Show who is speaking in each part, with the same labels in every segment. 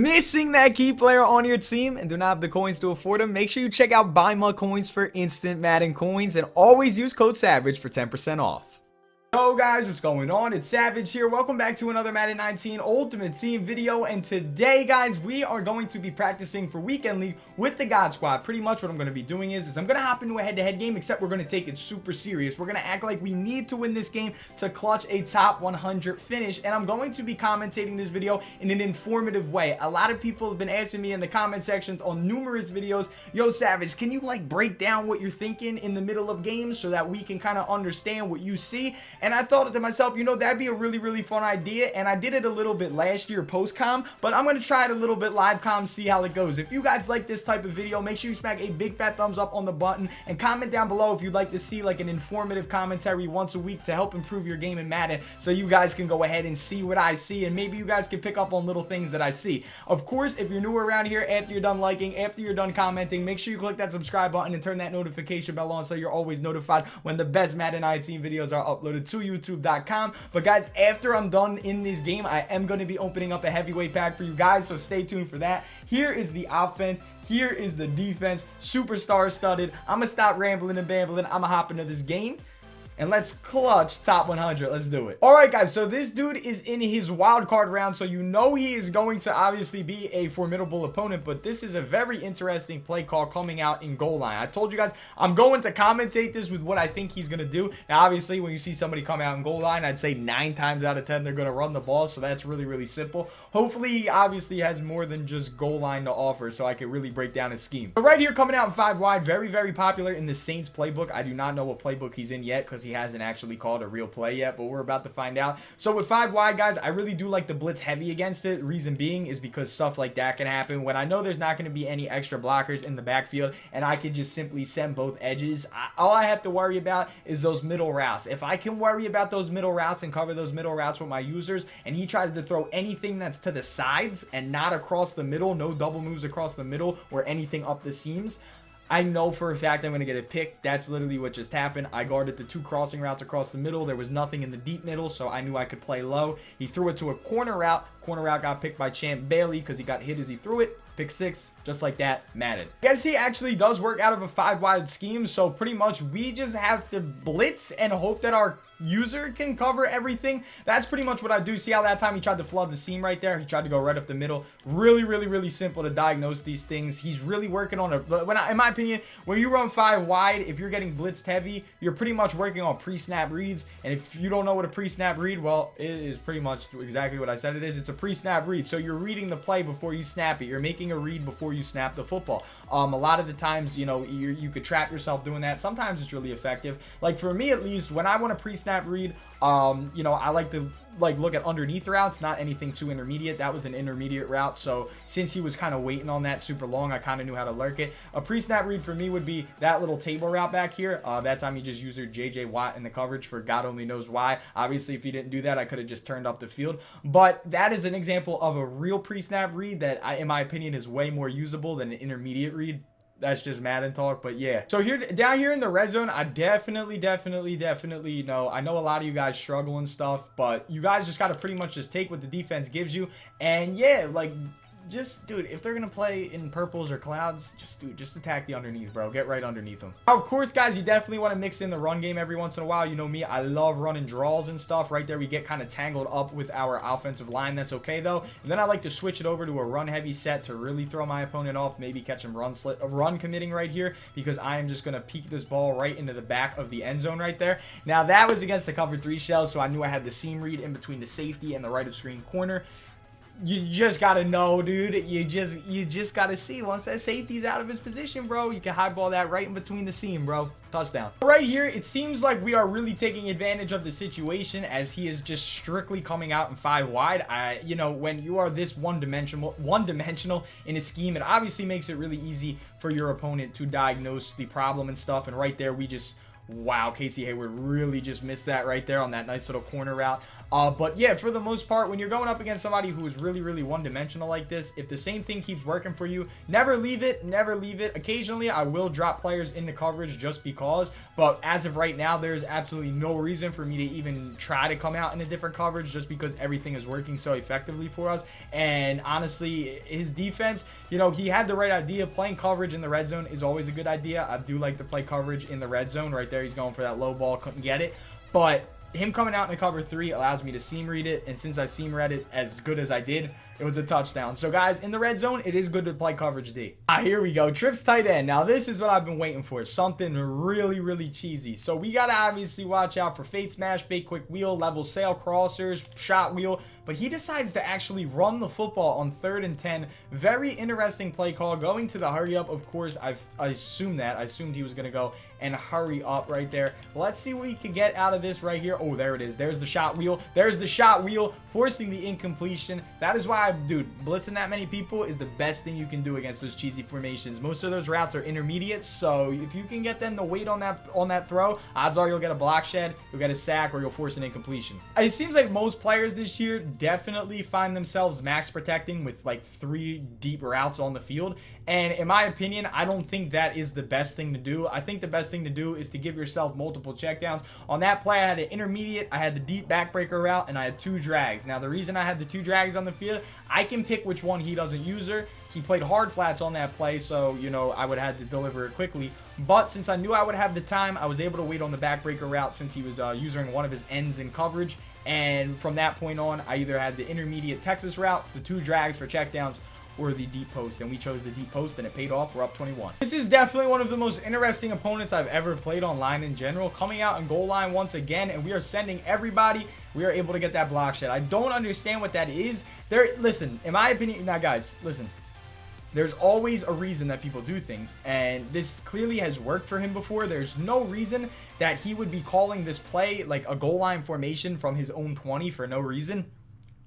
Speaker 1: Missing that key player on your team and do not have the coins to afford them? Make sure you check out Buy My Coins for instant Madden coins and always use code SAVAGE for 10% off. Yo guys, what's going on? It's Savage here. Welcome back to another Madden 19 Ultimate Team video. And today, guys, we are going to be practicing for Weekend League with the God Squad. Pretty much what I'm going to be doing is I'm going to hop into a head-to-head game, except we're going to take it super serious. We're going to act like we need to win this game to clutch a top 100 finish. And I'm going to be commentating this video in an informative way. A lot of people have been asking me in the comment sections on numerous videos, yo, Savage, can you like break down what you're thinking in the middle of games so that we can kind of understand what you see? And I thought to myself, you know, that'd be a really fun idea. And I did it a little bit last year post-com, but I'm going to try it a little bit live-com, see how it goes. If you guys like this type of video, make sure you smack a big fat thumbs up on the button and comment down below if you'd like to see like an informative commentary once a week to help improve your game in Madden, so you guys can go ahead and see what I see, and maybe you guys can pick up on little things that I see. Of course, if you're new around here, after you're done liking, after you're done commenting, make sure you click that subscribe button and turn that notification bell on so you're always notified when the best Madden 19 videos are uploaded to YouTube. But guys, after I'm done in this game, I am going to be opening up a heavyweight pack for you guys, so stay tuned for that. Here is the offense, here is the defense, superstar studded. I'm gonna stop rambling and bambling. I'm gonna hop into this game and let's clutch top 100. Let's do it. All right, guys, so this dude is in his wild card round, so you know he is going to obviously be a formidable opponent, but this is a very interesting play call coming out in goal line. I told you guys I'm going to commentate this with what I think he's going to do. Now, obviously, when you see somebody come out in goal line, I'd say 9 times out of 10 they're going to run the ball, so that's really simple. Hopefully, he obviously has more than just goal line to offer, so I can really break down his scheme. But right here, coming out in 5 wide, very popular in the Saints playbook. I do not know what playbook he's in yet because he hasn't actually called a real play yet, but we're about to find out. So with 5 wide, guys, I really do like the blitz heavy against it. Reason being is because stuff like that can happen when I know there's not going to be any extra blockers in the backfield, and I can just simply send both edges. All I have to worry about is those middle routes. If I can worry about those middle routes and cover those middle routes with my users, and he tries to throw anything that's to the sides and not across the middle, no double moves across the middle or anything up the seams, I know for a fact I'm going to get a pick. That's literally what just happened. I guarded the 2 crossing routes across the middle. There was nothing in the deep middle, so I knew I could play low. He threw it to a corner route. Corner route got picked by Champ Bailey because he got hit as he threw it. Pick 6, just like that, Madden. I guess he actually does work out of a 5 wide scheme, so pretty much we just have to blitz and hope that our user can cover everything. That's pretty much what I do. See how that time he tried to flood the seam right there? He tried to go right up the middle. Really simple to diagnose these things. He's really working on in my opinion, when you run 5 wide, if you're getting blitzed heavy, you're pretty much working on pre-snap reads. And if you don't know what a pre-snap read, well, it is pretty much exactly what I said it is. It's a pre-snap read. So you're reading the play before you snap it. You're making a read before you snap the football. A lot of the times, you know, you could trap yourself doing that. Sometimes it's really effective. Like for me, at least, when I want a pre-snap read, you know, I like to look at underneath routes, not anything too intermediate. That was an intermediate route, so since he was kind of waiting on that super long, I kind of knew how to lurk it. A pre-snap read for me would be that little table route back here. That time he just used JJ Watt in the coverage for God only knows why. Obviously, if he didn't do that, I could have just turned up the field, but that is an example of a real pre-snap read that in my opinion is way more usable than an intermediate read. That's just Madden talk, but yeah. So here, down here in the red zone, I definitely know. I know a lot of you guys struggle and stuff, but you guys just got to pretty much just take what the defense gives you. And yeah, like, just, dude, if they're going to play in purples or clouds, just attack the underneath, bro. Get right underneath them. Now, of course, guys, you definitely want to mix in the run game every once in a while. You know me, I love running draws and stuff. Right there, we get kind of tangled up with our offensive line. That's okay, though. And then I like to switch it over to a run-heavy set to really throw my opponent off, maybe catch him run committing right here, because I am just going to peek this ball right into the back of the end zone right there. Now, that was against the cover 3 shell, so I knew I had the seam read in between the safety and the right of screen corner. You just gotta know, dude. You just gotta see. Once that safety's out of his position, bro, you can highball that right in between the seam, bro. Touchdown. Right here, it seems like we are really taking advantage of the situation as he is just strictly coming out in 5 wide. You know, when you are this one-dimensional in a scheme, it obviously makes it really easy for your opponent to diagnose the problem and stuff. And right there, we just, wow, Casey Hayward really just missed that right there on that nice little corner route. But yeah, for the most part, when you're going up against somebody who is really, really one-dimensional like this, if the same thing keeps working for you, never leave it, never leave it. Occasionally, I will drop players into coverage just because, but as of right now, there's absolutely no reason for me to even try to come out in a different coverage just because everything is working so effectively for us. And honestly, his defense, you know, he had the right idea. Playing coverage in the red zone is always a good idea. I do like to play coverage in the red zone. Right there, he's going for that low ball, couldn't get it. But him coming out in a cover 3 allows me to seam read it, and since I seam read it as good as I did, it was a touchdown. So guys, in the red zone, it is good to play coverage D. Here we go. Trips tight end. Now this is what I've been waiting for. Something really, really cheesy. So we got to obviously watch out for fade smash, fake quick wheel, level sail crossers, shot wheel. But he decides to actually run the football on 3rd and 10. Very interesting play call. Going to the hurry up, of course, I assumed that. I assumed he was going to go and hurry up right there. Let's see what we can get out of this right here. Oh, there it is. There's the shot wheel. There's the shot wheel, forcing the incompletion. That is why, dude, blitzing that many people is the best thing you can do against those cheesy formations. Most of those routes are intermediate, so if you can get them to wait on that throw, odds are you'll get a block shed, you'll get a sack, or you'll force an incompletion. It seems like most players this year definitely find themselves max protecting with like 3 deep routes on the field, and in my opinion, I don't think that is the best thing to do. I think the best thing to do is to give yourself multiple checkdowns. On that play, I had an intermediate, I had the deep backbreaker route, and I had 2 drags. Now the reason I had the 2 drags on the field, I can pick which one he doesn't use her. He played hard flats on that play, so, you know, I would have to deliver it quickly. But since I knew I would have the time, I was able to wait on the backbreaker route since he was using one of his ends in coverage. And from that point on, I either had the intermediate Texas route, the 2 drags for checkdowns, or the deep post, and we chose the deep post, and it paid off. We're up 21. This is definitely one of the most interesting opponents I've ever played online in general. Coming out in goal line once again, and we are sending everybody. We are able to get that block shed. I don't understand what that is. Listen, in my opinion, now guys, listen. There's always a reason that people do things, and this clearly has worked for him before. There's no reason that he would be calling this play like a goal line formation from his own 20 for no reason.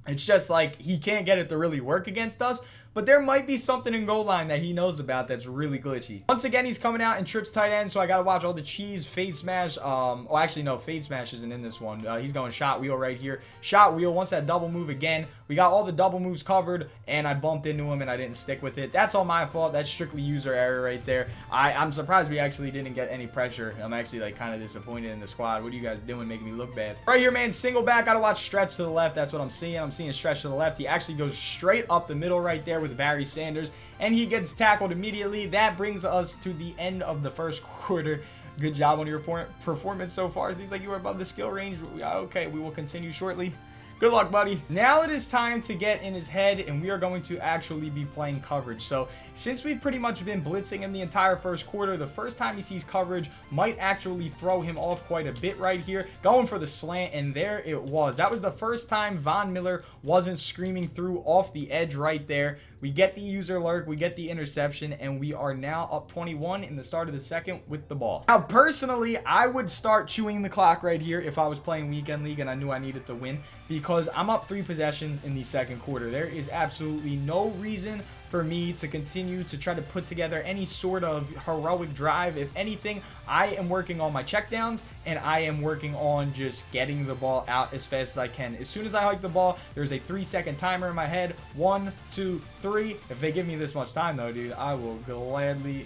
Speaker 1: It's just like he can't get it to really work against us. But there might be something in goal line that he knows about that's really glitchy. Once again, he's coming out in trips tight end, so I got to watch all the cheese, fade smash. Oh, actually, no, fade smash isn't in this one. He's going shot wheel right here. Shot wheel, once that double move again. We got all the double moves covered, and I bumped into him, and I didn't stick with it. That's all my fault. That's strictly user error right there. I'm surprised we actually didn't get any pressure. I'm actually, like, kind of disappointed in the squad. What are you guys doing making me look bad? Right here, man, single back. Got to watch stretch to the left. That's what I'm seeing. I'm seeing stretch to the left. He actually goes straight up the middle right there with Barry Sanders, and he gets tackled immediately. That brings us to the end of the first quarter. Good job on your performance so far. Seems like you were above the skill range. Okay, we will continue shortly. Good luck, buddy. Now it is time to get in his head, and we are going to actually be playing coverage. So since we've pretty much been blitzing him the entire first quarter, the first time he sees coverage might actually throw him off quite a bit right here. Going for the slant, and there it was. That was the first time Von Miller wasn't screaming through off the edge right there. We get the user lurk, we get the interception, and we are now up 21 in the start of the second with the ball. Now, personally, I would start chewing the clock right here if I was playing Weekend League and I knew I needed to win, because I'm up 3 possessions in the second quarter. There is absolutely no reason for me to continue to try to put together any sort of heroic drive. If anything, I am working on my checkdowns, and I am working on just getting the ball out as fast as I can. As soon as I hike the ball, there's a 3-second timer in my head. 1, 2, 3. If they give me this much time, though, dude, I will gladly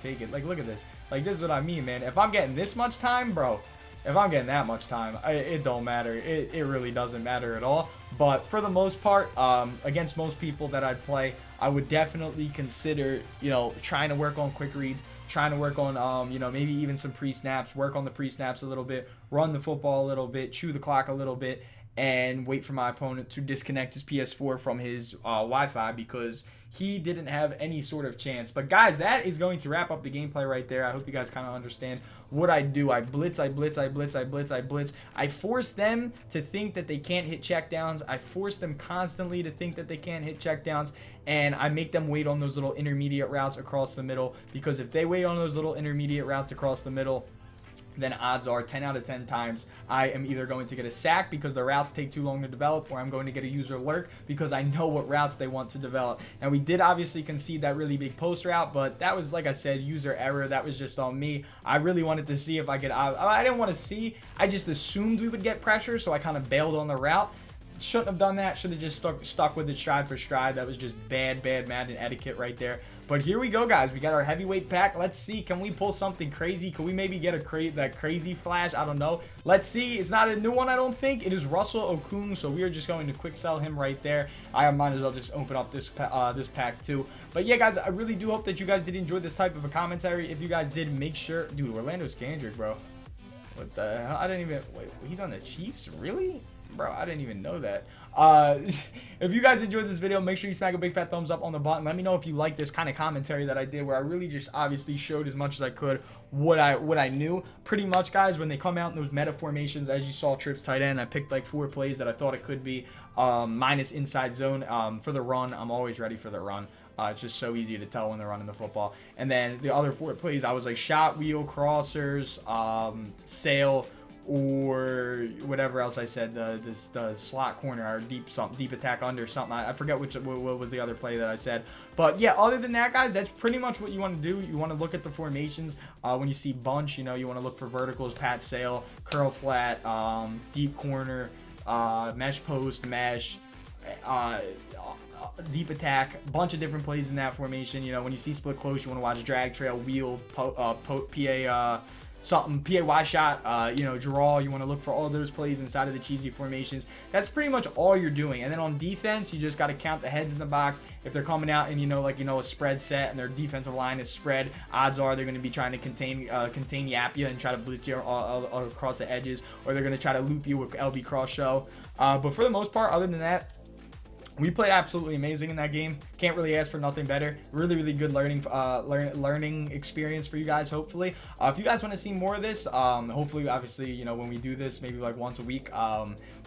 Speaker 1: take it. Like, look at this. Like, this is what I mean, man. If I'm getting this much time, bro, if I'm getting that much time, it don't matter. It really doesn't matter at all. But for the most part, against most people that I'd play, I would definitely consider, you know, trying to work on quick reads, trying to work on, you know, maybe even some pre-snaps, work on the pre-snaps a little bit, run the football a little bit, chew the clock a little bit, and wait for my opponent to disconnect his PS4 from his Wi-Fi, because he didn't have any sort of chance. But guys, that is going to wrap up the gameplay right there. I hope you guys kind of understand what I do. I blitz, I blitz, I blitz, I blitz, I blitz. I force them to think that they can't hit checkdowns. I force them constantly to think that they can't hit checkdowns, and I make them wait on those little intermediate routes across the middle, because if they wait on those little intermediate routes across the middle, then odds are 10 out of 10 times I am either going to get a sack because the routes take too long to develop, or I'm going to get a user lurk because I know what routes they want to develop. And we did obviously concede that really big post route, but that was, like I said, user error. That was just on me. I really wanted to see if I could, I didn't want to see, I just assumed we would get pressure, so I kind of bailed on the route. Shouldn't have done that. Should have just stuck with it stride for stride. That was just bad Madden etiquette right there. But here we go, guys. We got our heavyweight pack. Let's see. Can we pull something crazy? Can we maybe get that crazy flash? I don't know. Let's see. It's not a new one, I don't think. It is Russell Okung, so we are just going to quick sell him right there. I might as well just open up this pack too. But yeah, guys, I really do hope that you guys did enjoy this type of a commentary. If you guys did, make sure... Dude, Orlando Scandrick, bro. What the hell? I didn't even... Wait, he's on the Chiefs? Really? Bro, I didn't even know that. If you guys enjoyed this video, make sure you smack a big fat thumbs up on the button. Let me know if you like this kind of commentary that I did, where I really just obviously showed as much as I could what I knew. Pretty much, guys, when they come out in those meta formations, as you saw, trips tight end, I picked like 4 plays that I thought it could be, minus inside zone. For the run, I'm always ready for the run. It's just so easy to tell when they're running the football. And then the other 4 plays, I was like shot, wheel, crossers, sail, or whatever else I said, the slot corner or deep attack under something. I forget what was the other play that I said. But yeah, other than that, guys, that's pretty much what you want to do. You want to look at the formations. When you see bunch, you know, you want to look for verticals, pat sail, curl flat, deep corner, mesh post, mesh, deep attack, a bunch of different plays in that formation. You know, when you see split close, you want to watch drag, trail, wheel, PA, something, PAY shot, you know, draw. You want to look for all those plays inside of the cheesy formations. That's pretty much all you're doing. And then on defense, you just got to count the heads in the box. If they're coming out and, a spread set and their defensive line is spread, odds are they're going to be trying to contain Yapia and try to blitz you all across the edges, or they're going to try to loop you with LB cross show. But for the most part, other than that, we played absolutely amazing in that game. Can't really ask for nothing better. Really good learning experience for you guys, hopefully. If you guys want to see more of this, hopefully, obviously, when we do this, maybe like once a week,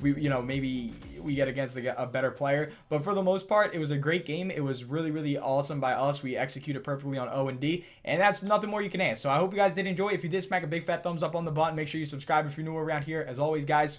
Speaker 1: maybe we get against a better player. But for the most part, it was a great game. It was really awesome by us. We executed perfectly on O&D, and that's nothing more you can ask. So I hope you guys did enjoy. If you did, smack a big fat thumbs up on the button. Make sure you subscribe if you're new around here. As always, guys,